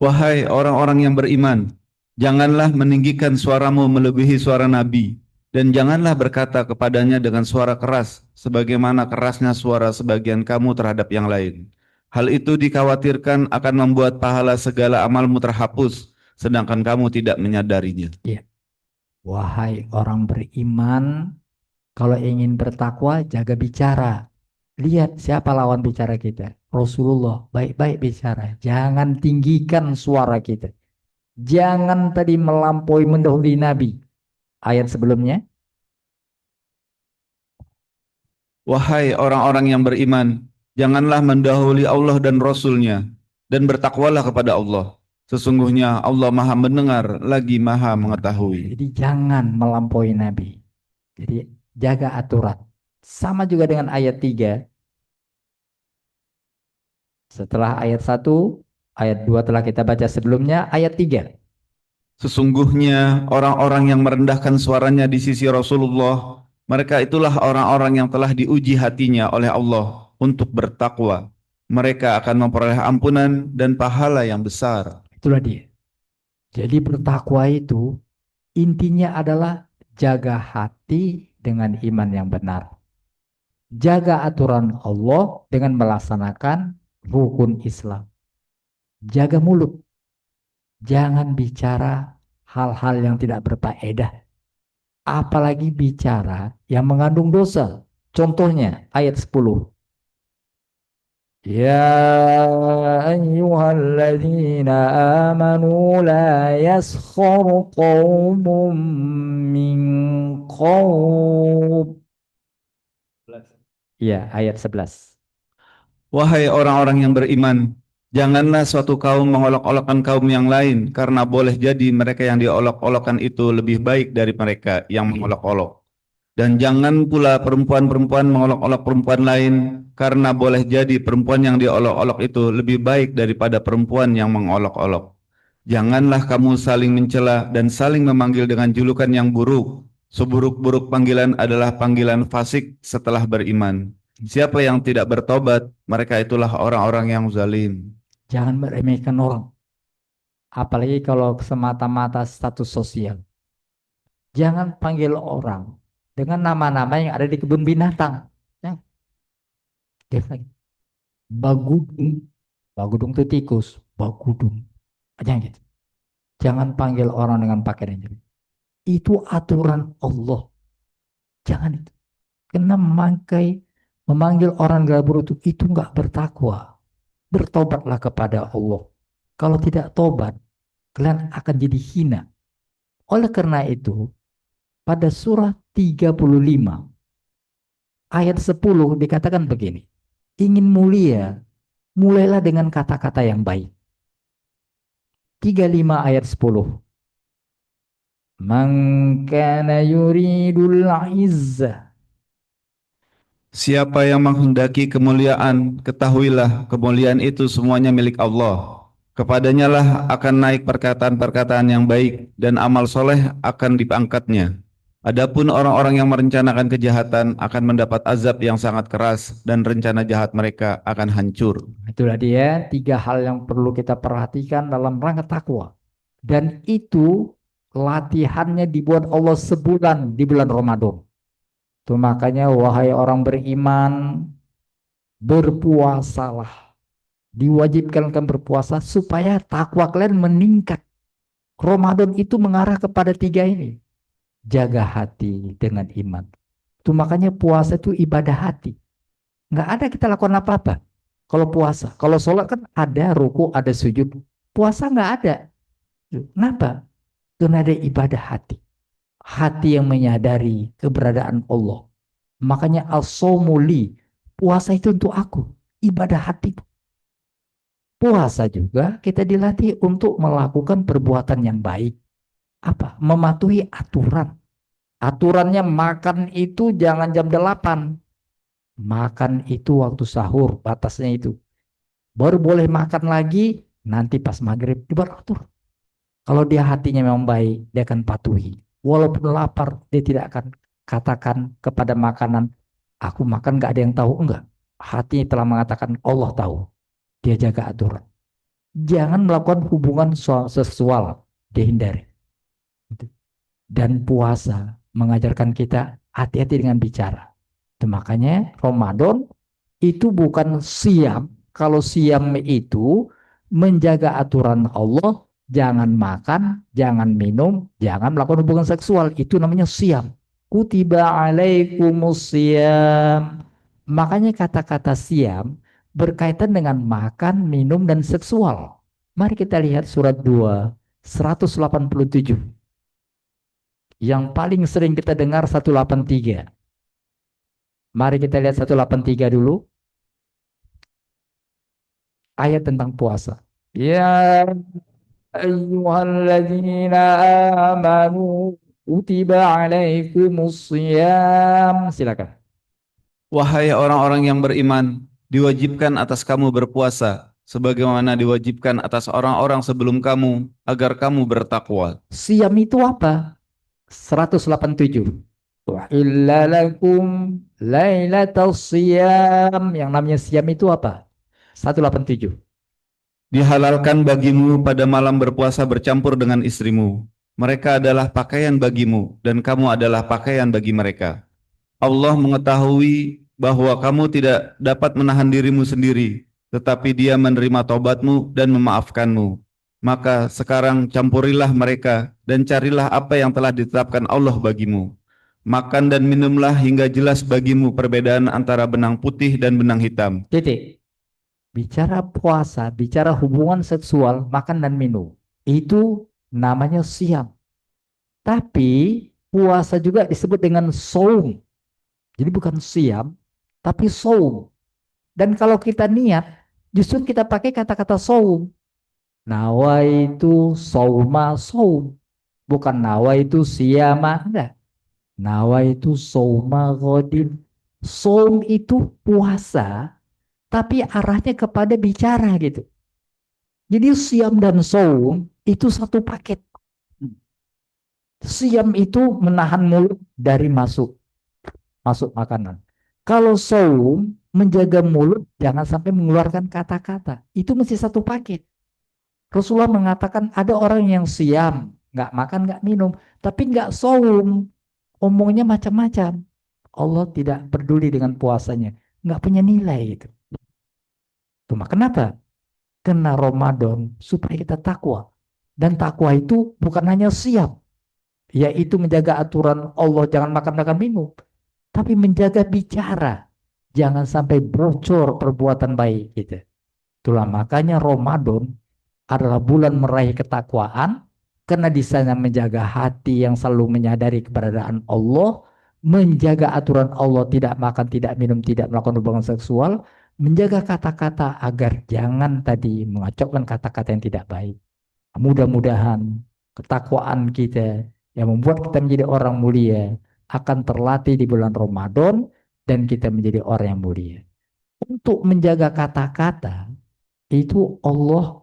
Wahai orang-orang yang beriman, janganlah meninggikan suaramu melebihi suara Nabi, dan janganlah berkata kepadanya dengan suara keras, sebagaimana kerasnya suara sebagian kamu terhadap yang lain. Hal itu dikhawatirkan akan membuat pahala segala amalmu terhapus, sedangkan kamu tidak menyadarinya. Ya. Wahai orang beriman, kalau ingin bertakwa, jaga bicara. Lihat siapa lawan bicara kita. Rasulullah, baik-baik bicara. Jangan tinggikan suara kita. Jangan tadi melampaui mendahului Nabi. Ayat sebelumnya. Wahai orang-orang yang beriman, janganlah mendahului Allah dan Rasul-Nya, dan bertakwalah kepada Allah. Sesungguhnya Allah Maha Mendengar lagi Maha Mengetahui. Jadi jangan melampaui Nabi. Jadi jaga aturan. Sama juga dengan ayat 3. Setelah ayat 1, ayat 2 telah kita baca sebelumnya, ayat 3. Sesungguhnya orang-orang yang merendahkan suaranya di sisi Rasulullah, mereka itulah orang-orang yang telah diuji hatinya oleh Allah untuk bertakwa. Mereka akan memperoleh ampunan dan pahala yang besar. Itulah dia. Jadi bertakwa itu intinya adalah jaga hati dengan iman yang benar. Jaga aturan Allah dengan melaksanakan rukun Islam. Jaga mulut. Jangan bicara hal-hal yang tidak berfaedah. Apalagi bicara yang mengandung dosa. Contohnya ayat 10. Ya ayyuhalladzina amanu la yaskhar qaumun min qaum. Ya, ayat 11. Wahai orang-orang yang beriman, janganlah suatu kaum mengolok-olokkan kaum yang lain, karena boleh jadi mereka yang diolok-olokkan itu lebih baik dari mereka yang mengolok-olok. Dan jangan pula perempuan-perempuan mengolok-olok perempuan lain, karena boleh jadi perempuan yang diolok-olok itu lebih baik daripada perempuan yang mengolok-olok. Janganlah kamu saling mencela dan saling memanggil dengan julukan yang buruk. Seburuk-buruk panggilan adalah panggilan fasik setelah beriman. Siapa yang tidak bertobat, mereka itulah orang-orang yang zalim. Jangan meremehkan orang. Apalagi kalau semata-mata status sosial. Jangan panggil orang dengan nama-nama yang ada di kebun binatang. Ya. Bagudung. Bagudung itu tikus. Bagudung. Jangan gitu. Jangan panggil orang dengan pakaian yang jelek. Itu aturan Allah. Jangan itu. Karena memanggil orang gabur itu nggak bertakwa. Bertobatlah kepada Allah. Kalau tidak tobat, kalian akan jadi hina. Oleh karena itu, pada surah 35 ayat 10 dikatakan begini. Ingin mulia, mulailah dengan kata-kata yang baik. 35 ayat 10. Man kana yuridul izzah. Siapa yang menghendaki kemuliaan, ketahuilah kemuliaan itu semuanya milik Allah. Kepadanya lah akan naik perkataan-perkataan yang baik dan amal soleh akan diangkatnya. Adapun orang-orang yang merencanakan kejahatan akan mendapat azab yang sangat keras dan rencana jahat mereka akan hancur. Itulah dia 3 hal yang perlu kita perhatikan dalam rangka takwa. Dan itu latihannya dibuat Allah sebulan di bulan Ramadan. Itu makanya wahai orang beriman, berpuasalah. Diwajibkan kalian berpuasa supaya takwa kalian meningkat. Ramadan itu mengarah kepada 3 ini. Jaga hati dengan iman. Itu makanya puasa itu ibadah hati. Nggak ada kita lakukan apa-apa. Kalau puasa, kalau sholat kan ada ruku, ada sujud. Puasa nggak ada. Kenapa? Karena ada ibadah hati. Hati yang menyadari keberadaan Allah. Makanya as-sawmuli, puasa itu untuk aku, ibadah hati. Puasa juga kita dilatih untuk melakukan perbuatan yang baik. Apa? Mematuhi aturan. Aturannya makan itu jangan jam 8. Makan itu waktu sahur, batasnya itu. Baru boleh makan lagi nanti pas maghrib, beratur. Kalau dia hatinya memang baik, dia akan patuhi. Walaupun lapar, dia tidak akan katakan kepada makanan, aku makan gak ada yang tahu, enggak. Hatinya telah mengatakan Allah tahu. Dia jaga aturan. Jangan melakukan hubungan seksual, dihindari. Dan puasa mengajarkan kita hati-hati dengan bicara. Itu makanya Ramadan itu bukan siam. Kalau siam itu menjaga aturan Allah, jangan makan, jangan minum, jangan melakukan hubungan seksual. Itu namanya siam. Kutiba alaikumus siam. Makanya kata-kata siam berkaitan dengan makan, minum, dan seksual. Mari kita lihat surat 2, 187. Yang paling sering kita dengar 183. Mari kita lihat 183 dulu. Ayat tentang puasa. Ya ayyuhalladzina amanu kutiba alaikumusiyam. Silakan. Wahai orang-orang yang beriman, diwajibkan atas kamu berpuasa, sebagaimana diwajibkan atas orang-orang sebelum kamu, agar kamu bertakwa. Siam itu apa? 187. Wa illa lakum lailatas siyam. Yang namanya siam itu apa? 187. Dihalalkan bagimu pada malam berpuasa bercampur dengan istrimu. Mereka adalah pakaian bagimu, dan kamu adalah pakaian bagi mereka. Allah mengetahui bahwa kamu tidak dapat menahan dirimu sendiri, tetapi Dia menerima taubatmu dan memaafkanmu. Maka sekarang campurilah mereka dan carilah apa yang telah ditetapkan Allah bagimu. Makan dan minumlah hingga jelas bagimu perbedaan antara benang putih dan benang hitam. Titik. Bicara puasa, bicara hubungan seksual, makan dan minum. Itu namanya siam. Tapi puasa juga disebut dengan saum. Jadi bukan siam, tapi saum. Dan kalau kita niat, justru kita pakai kata-kata saum. Nawaitu sauma saum. Bukan nawaitu siyama, enggak. Nawaitu sauma ghodin. Saum itu puasa, tapi arahnya kepada bicara gitu. Jadi siam dan saum itu satu paket. Siam itu menahan mulut dari masuk makanan. Kalau saum menjaga mulut jangan sampai mengeluarkan kata-kata. Itu mesti satu paket. Rasulullah mengatakan ada orang yang siam, nggak makan, nggak minum, tapi nggak saum, omongnya macam-macam. Allah tidak peduli dengan puasanya, nggak punya nilai itu. Cuma kenapa? Karena Ramadan supaya kita takwa. Dan takwa itu bukan hanya siam. yaitu menjaga aturan Allah, jangan makan makan minum, tapi menjaga bicara, jangan sampai bocor perbuatan baik gitu. Itulah makanya Ramadan adalah bulan meraih ketakwaan, karena di sana menjaga hati yang selalu menyadari keberadaan Allah, menjaga aturan Allah, tidak makan, tidak minum, tidak melakukan hubungan seksual, menjaga kata-kata agar jangan tadi mengacaukan kata-kata yang tidak baik. Mudah-mudahan ketakwaan kita yang membuat kita menjadi orang mulia akan terlatih di bulan Ramadan dan kita menjadi orang yang mulia. Untuk menjaga kata-kata itu Allah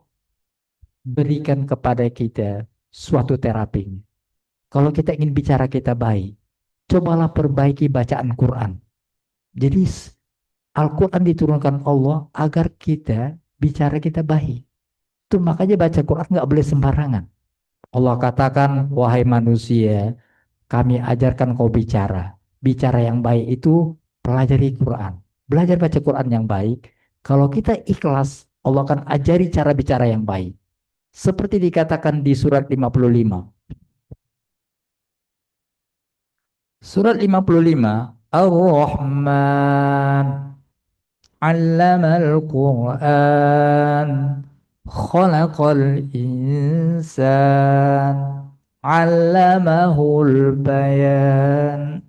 berikan kepada kita suatu terapi. Kalau kita ingin bicara kita baik, cobalah perbaiki bacaan Quran. Jadi Al-Quran diturunkan Allah agar kita bicara kita baik. Itu makanya baca Quran nggak boleh sembarangan. Allah katakan, wahai manusia, kami ajarkan kau bicara. Bicara yang baik itu pelajari Quran. Belajar baca Quran yang baik. Kalau kita ikhlas, Allah akan ajari cara bicara yang baik. Seperti dikatakan di surat 55. Surat 55, Ar-Rahman 'allamal Qur'an khalaqal insan 'allamahul bayan.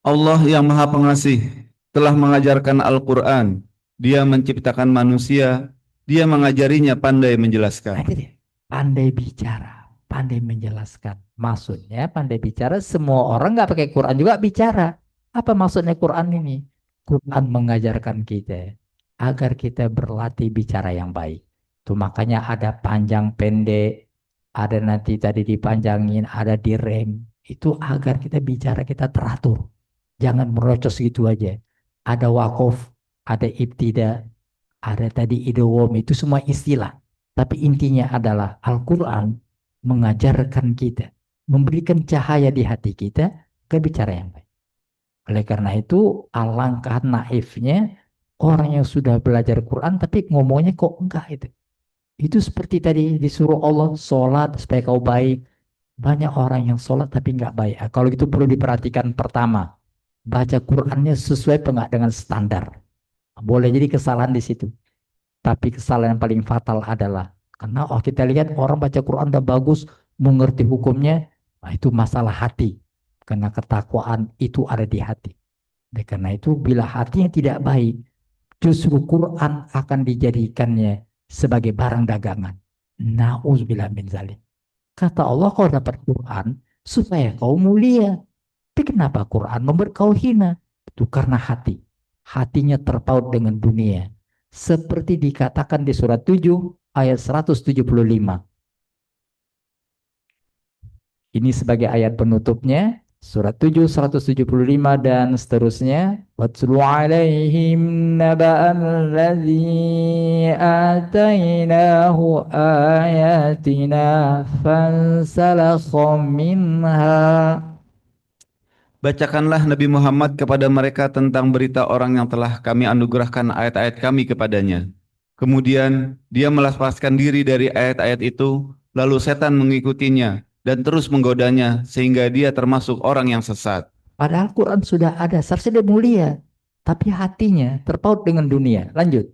Allah yang Maha Pengasih telah mengajarkan Al-Quran. Dia menciptakan manusia, dia mengajarinya pandai Nah, menjelaskan. itu dia. Pandai bicara, pandai menjelaskan. Maksudnya pandai bicara, semua orang nggak pakai Quran juga bicara. Apa maksudnya Quran ini? Quran mengajarkan kita agar kita berlatih bicara yang baik. Itu makanya ada panjang pendek, ada nanti tadi dipanjangin, ada direm. Itu agar kita bicara kita teratur. Jangan merocos gitu aja. Ada wakof, ada ibtida, ada tadi idgham, itu semua istilah. Tapi intinya adalah Al-Quran mengajarkan kita, memberikan cahaya di hati kita ke bicara yang baik. Oleh karena itu, alangkah naifnya orang yang sudah belajar Quran tapi ngomongnya kok enggak itu. Itu seperti tadi disuruh Allah sholat supaya kau baik. Banyak orang yang sholat tapi enggak baik. Kalau gitu perlu diperhatikan pertama, baca Qurannya sesuai enggak dengan standar. Boleh jadi kesalahan di situ. Tapi kesalahan yang paling fatal adalah karena kita lihat orang baca Quran udah bagus, mengerti hukumnya, nah itu masalah hati. Karena ketakwaan itu ada di hati. Dan karena itu bila hatinya tidak baik, justru Quran akan dijadikannya sebagai barang dagangan. Nauzubillah min zalik. Kata Allah, kau dapat Quran supaya kau mulia. Tapi kenapa Quran membuat kau hina? Itu karena hati. Hatinya terpaut dengan dunia. Seperti dikatakan di surat 7 ayat 175. Ini sebagai ayat penutupnya. Surat 7, 175 dan seterusnya. Watlu alaihim naba'al ladzi atainahu ayatina fansalakha minha. Bacakanlah Nabi Muhammad kepada mereka tentang berita orang yang telah kami anugerahkan ayat-ayat kami kepadanya. Kemudian dia melepaskan diri dari ayat-ayat itu, lalu setan mengikutinya dan terus menggodanya sehingga dia termasuk orang yang sesat. Padahal Quran sudah ada, seharusnya dia mulia. Tapi hatinya terpaut dengan dunia. Lanjut.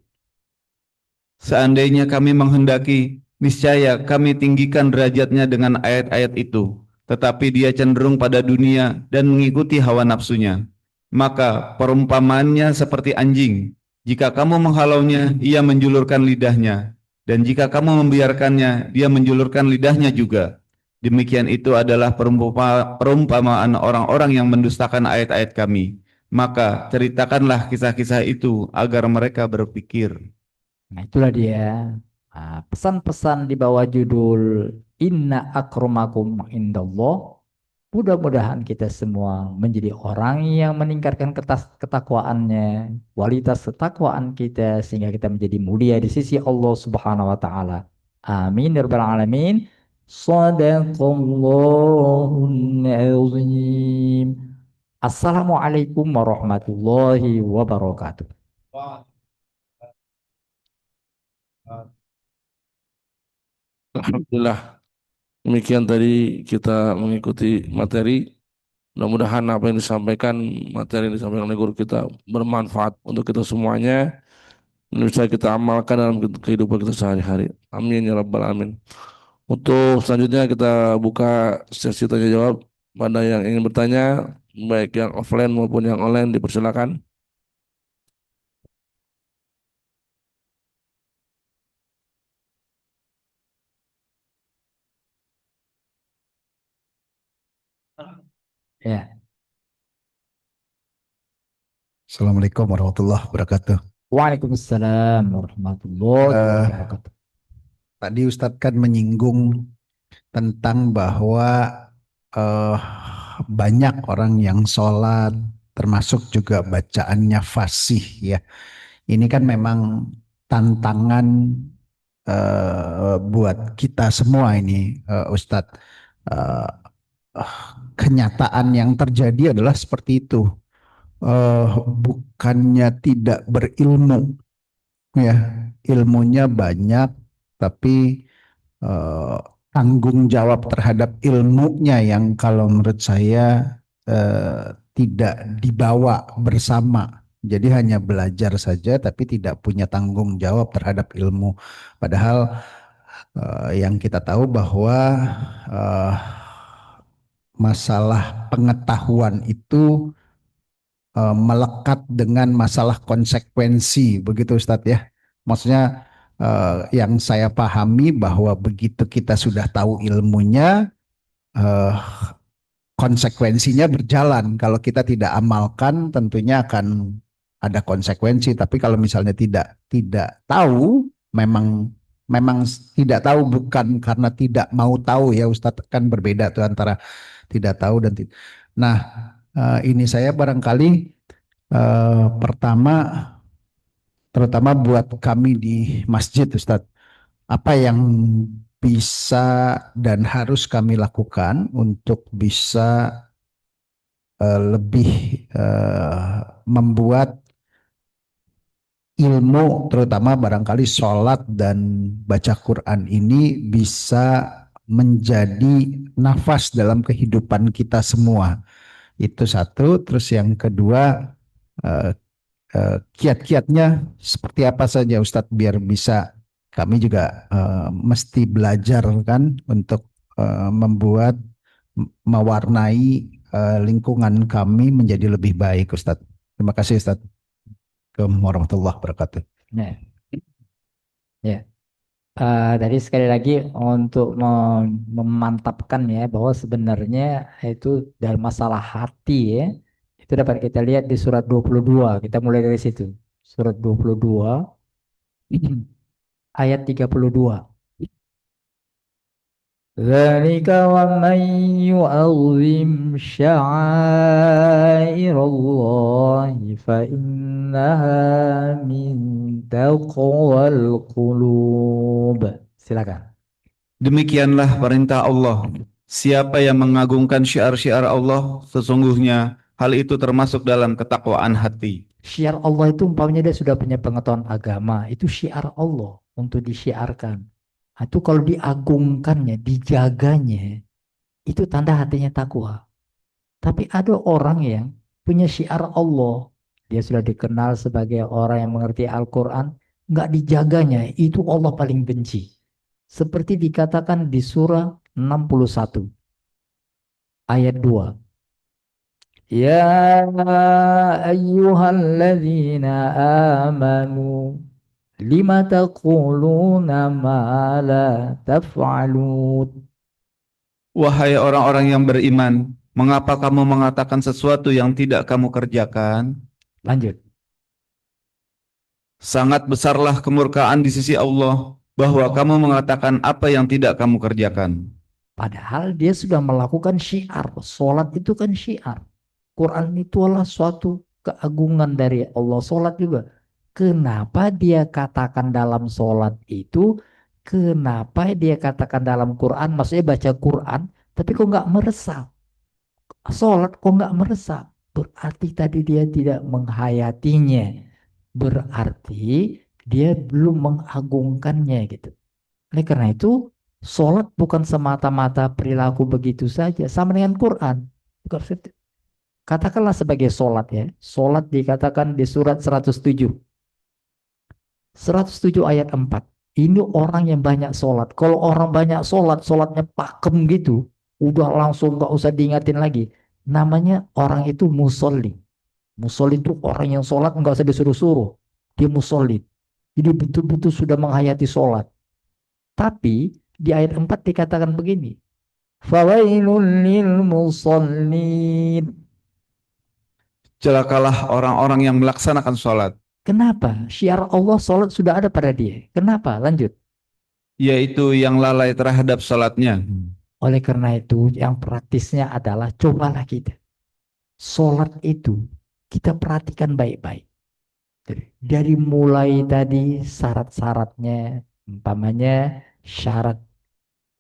Seandainya kami menghendaki, niscaya kami tinggikan derajatnya dengan ayat-ayat itu. Tetapi dia cenderung pada dunia dan mengikuti hawa nafsunya. Maka perumpamaannya seperti anjing. Jika kamu menghalaunya, ia menjulurkan lidahnya. Dan jika kamu membiarkannya, dia menjulurkan lidahnya juga. Demikian itu adalah perumpamaan orang-orang yang mendustakan ayat-ayat kami. Maka ceritakanlah kisah-kisah itu agar mereka berpikir. Nah, itulah dia. Nah, pesan-pesan di bawah judul Inna akramakum indallah. Mudah-mudahan kita semua menjadi orang yang meningkatkan ketakwaannya, kualitas ketakwaan kita sehingga kita menjadi mulia di sisi Allah Subhanahu wa taala. Amin ya rabbal alamin. Shadaqallahul azim. Assalamualaikum warahmatullahi wabarakatuh. Alhamdulillah. Demikian tadi kita mengikuti materi. Mudah-mudahan apa yang disampaikan, materi yang disampaikan oleh guru kita bermanfaat untuk kita semuanya dan bisa kita amalkan dalam kehidupan kita sehari-hari. Amin ya rabbal alamin. Untuk selanjutnya kita buka sesi tanya jawab pada yang ingin bertanya, baik yang offline maupun yang online, dipersilakan. Ya. Assalamualaikum warahmatullahi wabarakatuh. Waalaikumsalam warahmatullahi wabarakatuh. Tadi Ustadz kan menyinggung tentang bahwa banyak orang yang sholat, termasuk juga bacaannya fasih ya. Ini kan memang tantangan buat kita semua ini, Ustadz. Eh, Kenyataan yang terjadi adalah seperti itu. Bukannya tidak berilmu, ya, ilmunya banyak, tapi eh, tanggung jawab terhadap ilmunya yang kalau menurut saya tidak dibawa bersama. Jadi hanya belajar saja, tapi tidak punya tanggung jawab terhadap ilmu. Padahal yang kita tahu bahwa eh, masalah pengetahuan itu melekat dengan masalah konsekuensi, begitu Ustadz ya. Maksudnya yang saya pahami bahwa begitu kita sudah tahu ilmunya, eh, konsekuensinya berjalan. Kalau kita tidak amalkan, tentunya akan ada konsekuensi. Tapi kalau misalnya tidak tahu, memang memang tidak tahu bukan karena tidak mau tahu ya Ustadz, kan berbeda tuh antara tidak tahu dan tidak. Nah, ini saya barangkali pertama, terutama buat kami di masjid, Ustadz, apa yang bisa dan harus kami lakukan untuk bisa lebih membuat ilmu, terutama barangkali sholat dan baca Quran ini bisa menjadi nafas dalam kehidupan kita semua. Itu satu. Terus yang kedua, kiat-kiatnya seperti apa saja Ustadz, biar bisa, kami juga mesti belajar kan untuk membuat, mewarnai lingkungan kami menjadi lebih baik Ustadz. Terima kasih Ustadz. Assalamualaikum warahmatullahi wabarakatuh. Ya. Ya. Tadi sekali lagi untuk memantapkan ya bahwa sebenarnya itu dalam masalah hati ya, itu dapat kita lihat di surat 22. Kita mulai dari situ. Surat 22 ayat 32. Dzalika wa man yu'azzim sya'airallahi fa innaha min taqwal qulub. Silakan. Demikianlah perintah Allah. Siapa yang mengagungkan syiar-syiar Allah, sesungguhnya hal itu termasuk dalam ketakwaan hati. Syiar Allah itu umpamanya dia sudah punya pengetahuan agama, itu syiar Allah untuk disiarkan. Itu kalau diagungkannya, dijaganya, itu tanda hatinya takwa. Tapi ada orang yang punya syiar Allah, dia sudah dikenal sebagai orang yang mengerti Al-Quran, nggak dijaganya, itu Allah paling benci. Seperti dikatakan di surah 61 ayat 2. Ya ayyuhalladzina amanu lima taquluna ma la taf'alun. Wahai orang-orang yang beriman, mengapa kamu mengatakan sesuatu yang tidak kamu kerjakan? Lanjut. Sangat besarlah kemurkaan di sisi Allah bahwa kamu mengatakan apa yang tidak kamu kerjakan. Padahal dia sudah melakukan syiar. Sholat itu kan syiar. Quran itu adalah suatu keagungan dari Allah. Sholat juga. Kenapa dia katakan dalam sholat itu, kenapa dia katakan dalam Quran, maksudnya baca Quran, tapi kok nggak meresap? Sholat kok nggak meresap? Berarti tadi dia tidak menghayatinya. Berarti dia belum mengagungkannya gitu. Oleh karena itu, Sholat bukan semata-mata perilaku begitu saja, sama dengan Quran. Katakanlah sebagai sholat ya. Sholat dikatakan di surat 107. 107 ayat 4. Ini orang yang banyak sholat. Kalau orang banyak sholat, sholatnya pakem gitu. Udah langsung gak usah diingatin lagi. Namanya orang itu musolli. Musolli itu orang yang sholat nggak usah disuruh-suruh. Dia musolli. Jadi betul-betul sudah menghayati sholat. Tapi di ayat 4 dikatakan begini. Fawailul lil musallin. Celakalah orang-orang yang melaksanakan sholat, Kenapa? Syiar Allah sholat sudah ada pada dia. Kenapa? Lanjut. yaitu yang lalai terhadap sholatnya. Oleh karena itu, yang praktisnya adalah cobalah kita. Sholat itu kita perhatikan baik-baik. Dari mulai tadi syarat-syaratnya, umpamanya syarat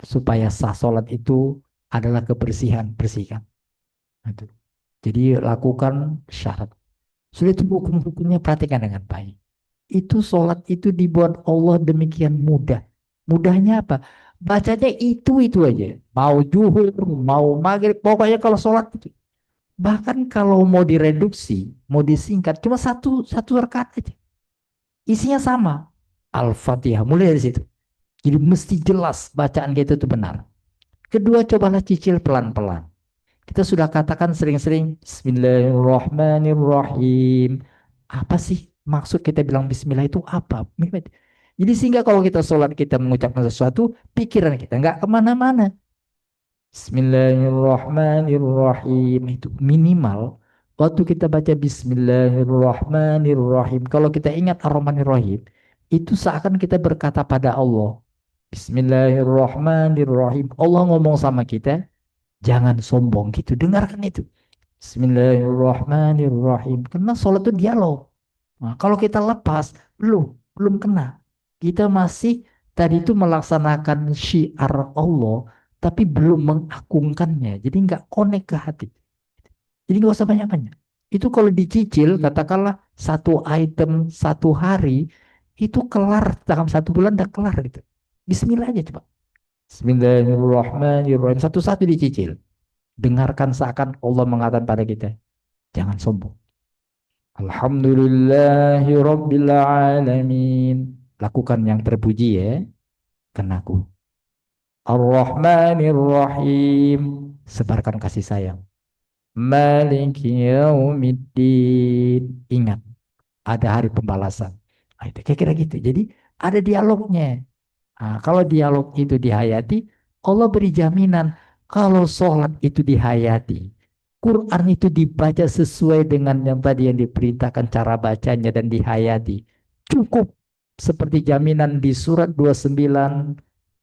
supaya sah sholat itu adalah kebersihan, bersihkan. Itu. Jadi lakukan syarat. Sudah itu hukum-hukumnya perhatikan dengan baik. Itu sholat itu dibuat Allah demikian mudah. Mudahnya apa? Bacanya itu aja. Mau zuhur, mau maghrib, pokoknya kalau sholat itu. Bahkan kalau mau direduksi, mau disingkat, cuma satu rakaat aja. Isinya sama. Al-Fatihah, mulai dari situ. Jadi mesti jelas bacaan kita itu benar. Kedua, cobalah cicil pelan-pelan. Kita sudah katakan sering-sering Bismillahirrahmanirrahim. Apa sih maksud kita bilang Bismillah itu apa? Jadi sehingga kalau kita sholat kita mengucapkan sesuatu, pikiran kita nggak kemana-mana. Bismillahirrahmanirrahim itu minimal. Waktu kita baca Bismillahirrahmanirrahim, kalau kita ingat Ar-Rahmanirrahim, itu seakan kita berkata pada Allah, Bismillahirrahmanirrahim. Allah ngomong sama kita, jangan sombong gitu. Dengarkan itu. Bismillahirrahmanirrahim. Karena sholat itu dialog. Nah, kalau kita lepas, belum kena. Kita masih tadi itu melaksanakan syiar Allah, tapi belum mengagungkannya. Jadi nggak connect ke hati. Jadi nggak usah banyak-banyak. Itu kalau dicicil, katakanlah satu item satu hari, itu kelar dalam 1 bulan udah kelar gitu. Bismillah aja coba. Bismillahirrahmanirrahim. Satu-satu dicicil. Dengarkan seakan Allah mengatakan pada kita, jangan sombong. Alhamdulillahi Rabbil Alamin. Lakukan yang terpuji ya, kenaku. Ar-Rahmanir-Rahim. Sebarkan kasih sayang. Maliki Yaumiddin. Ingat, ada hari pembalasan. Nah, itu kira-kira gitu. Jadi ada dialognya. Nah, kalau dialog itu dihayati, Allah beri jaminan kalau sholat itu dihayati, Quran itu dibaca sesuai dengan yang tadi yang diperintahkan cara bacanya dan dihayati. Cukup seperti jaminan di surat 29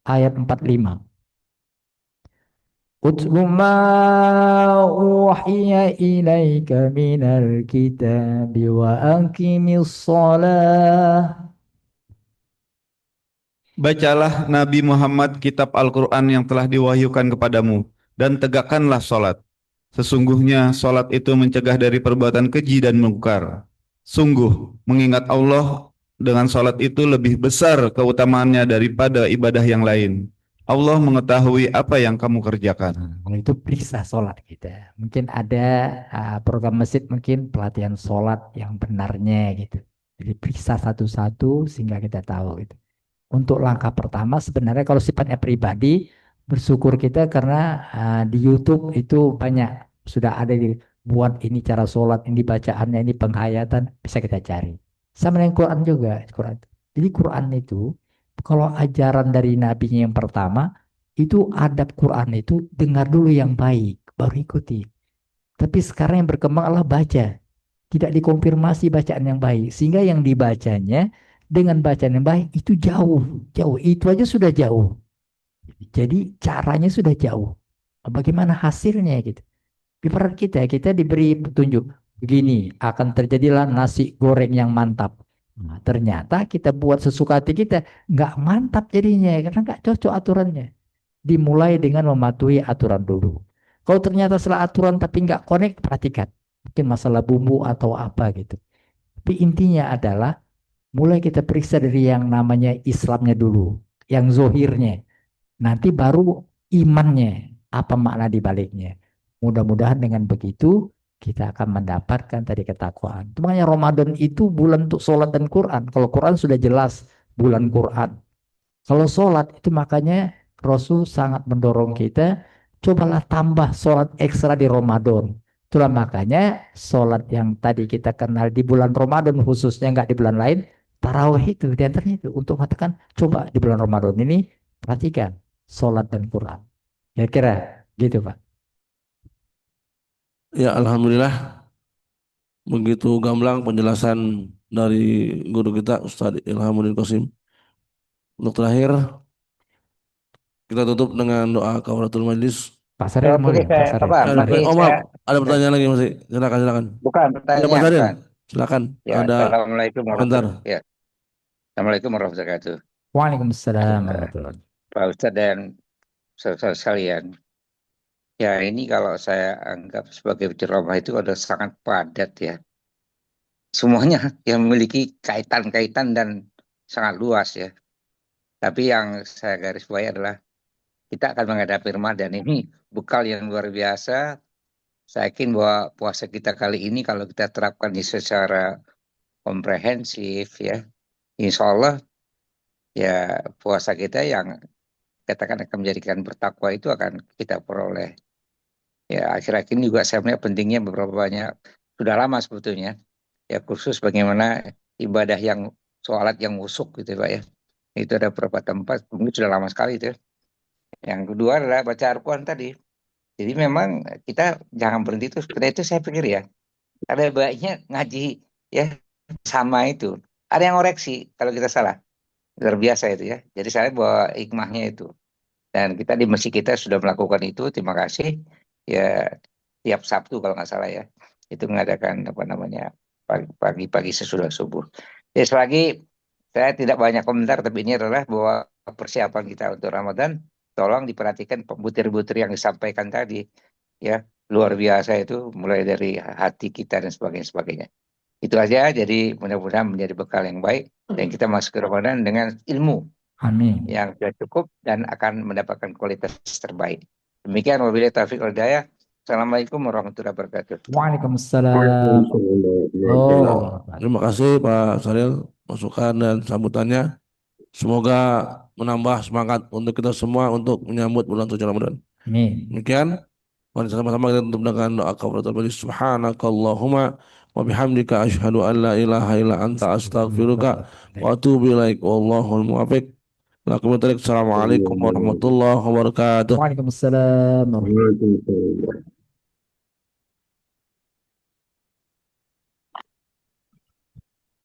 ayat 45. Utlu ma uhiya ilaika minal kitabi wa aqimis shalah. Bacalah Nabi Muhammad kitab Al-Quran yang telah diwahyukan kepadamu, dan tegakkanlah sholat. Sesungguhnya sholat itu mencegah dari perbuatan keji dan mungkar. Sungguh, mengingat Allah dengan sholat itu lebih besar keutamaannya daripada ibadah yang lain. Allah mengetahui apa yang kamu kerjakan. Kalau itu periksa sholat kita. Mungkin ada program masjid, mungkin pelatihan sholat yang benarnya gitu. Jadi periksa satu-satu sehingga kita tahu gitu. Untuk langkah pertama sebenarnya kalau sifatnya pribadi, bersyukur kita karena di YouTube itu banyak sudah ada buat ini cara sholat, ini bacaannya, ini penghayatan, bisa kita cari. Sama dengan Quran juga. Quran. Jadi Quran itu kalau ajaran dari nabinya yang pertama, itu adab Quran itu dengar dulu yang baik, baru ikuti. Tapi sekarang yang berkembang adalah baca. Tidak dikonfirmasi bacaan yang baik. Sehingga yang dibacanya dengan bacaan yang baik itu jauh. Itu aja sudah jauh. Jadi caranya sudah jauh. Bagaimana hasilnya gitu. Ibarat kita diberi petunjuk. Begini, akan terjadilah nasi goreng yang mantap. Nah, ternyata kita buat sesuka hati kita. Nggak mantap jadinya. Karena nggak cocok aturannya. Dimulai dengan mematuhi aturan dulu. Kalau ternyata salah aturan tapi nggak connect, perhatikan. Mungkin masalah bumbu atau apa gitu. Tapi intinya adalah mulai kita periksa dari yang namanya Islamnya dulu. Yang zohirnya. Nanti baru imannya, apa makna di baliknya. Mudah-mudahan dengan begitu kita akan mendapatkan tadi ketakwaan. Itu makanya Ramadan itu bulan untuk sholat dan Quran. Kalau Quran sudah jelas bulan Quran. Kalau sholat itu makanya Rasul sangat mendorong kita, cobalah tambah sholat ekstra di Ramadan. Itulah makanya sholat yang tadi kita kenal di bulan Ramadan khususnya nggak di bulan lain, tarawih itu di antaranya itu untuk mengatakan coba di bulan Ramadan ini perhatikan sholat dan Quran. Kira-kira gitu Pak. Ya, alhamdulillah begitu gamblang penjelasan dari guru kita Ustadz Ilhamuddin Qasim. Untuk terakhir kita tutup dengan doa kafaratul majlis. Pak Saril mau ya, Pak Saril. Pak Saril. Oh maaf, ada pertanyaan lagi masih. Silakan, silakan. Bukan Ya Pak pertanyaan, Saril, bukan. silakan. Ya, Ada Assalamualaikum komentar. warahmatullahi wabarakatuh. Ya, Assalamualaikum warahmatullahi wabarakatuh. Waalaikumsalam warahmatullahi. Pak Ustadz dan saudara sekalian. Ya, ini kalau saya anggap sebagai ceramah itu ada sangat padat ya. Semuanya yang memiliki kaitan-kaitan dan sangat luas ya. Tapi yang saya garis bawahi adalah kita akan menghadapi Ramadan ini bekal yang luar biasa. Saya yakin bahwa puasa kita kali ini kalau kita terapkan secara komprehensif ya, insya Allah ya puasa kita yang katakan akan menjadikan bertakwa itu akan kita peroleh. Ya akhir-akhir ini juga saya melihat pentingnya beberapa banyak, sudah lama sebetulnya, ya khusus bagaimana ibadah yang sholat yang usuk gitu Pak ya. Itu ada beberapa tempat, mungkin sudah lama sekali itu. Yang kedua adalah baca Al-Quran tadi. Jadi memang kita jangan berhenti itu, karena itu saya pikir ya, ada baiknya ngaji ya sama itu. Ada yang ngoreksi kalau kita salah. Luar biasa itu ya. Jadi saya bawa hikmahnya itu. Dan kita di masjid kita sudah melakukan itu. Terima kasih. Ya tiap Sabtu kalau nggak salah ya. Itu mengadakan apa namanya pagi-pagi sesudah subuh. Ya selagi saya tidak banyak komentar, tapi ini adalah bahwa persiapan kita untuk Ramadan, tolong diperhatikan butir-butir yang disampaikan tadi. Ya luar biasa itu, mulai dari hati kita dan sebagainya. Itu aja, jadi mudah-mudahan menjadi bekal yang baik dan kita masuk ke Ramadan dengan ilmu Amin. yang sudah cukup dan akan mendapatkan kualitas terbaik. Demikian wabillahi taufiq wal hidayah. Assalamualaikum warahmatullahi wabarakatuh. Waalaikumsalam. Oh, Terima kasih Pak Saril masukan dan sambutannya. Semoga menambah semangat untuk kita semua untuk menyambut bulan suci Ramadan. amin. Demikian, mari sama-sama kita tutup dengan doa kafaratul majlis. Subhanakallahumma wa bihamdika asyhadu an la ilaha illa anta astaghfiruka wa atubu ilaik. Wallahul muwaffiq. Assalamualaikum warahmatullahi wabarakatuh. Waalaikumsalam. Waalaikumsalam.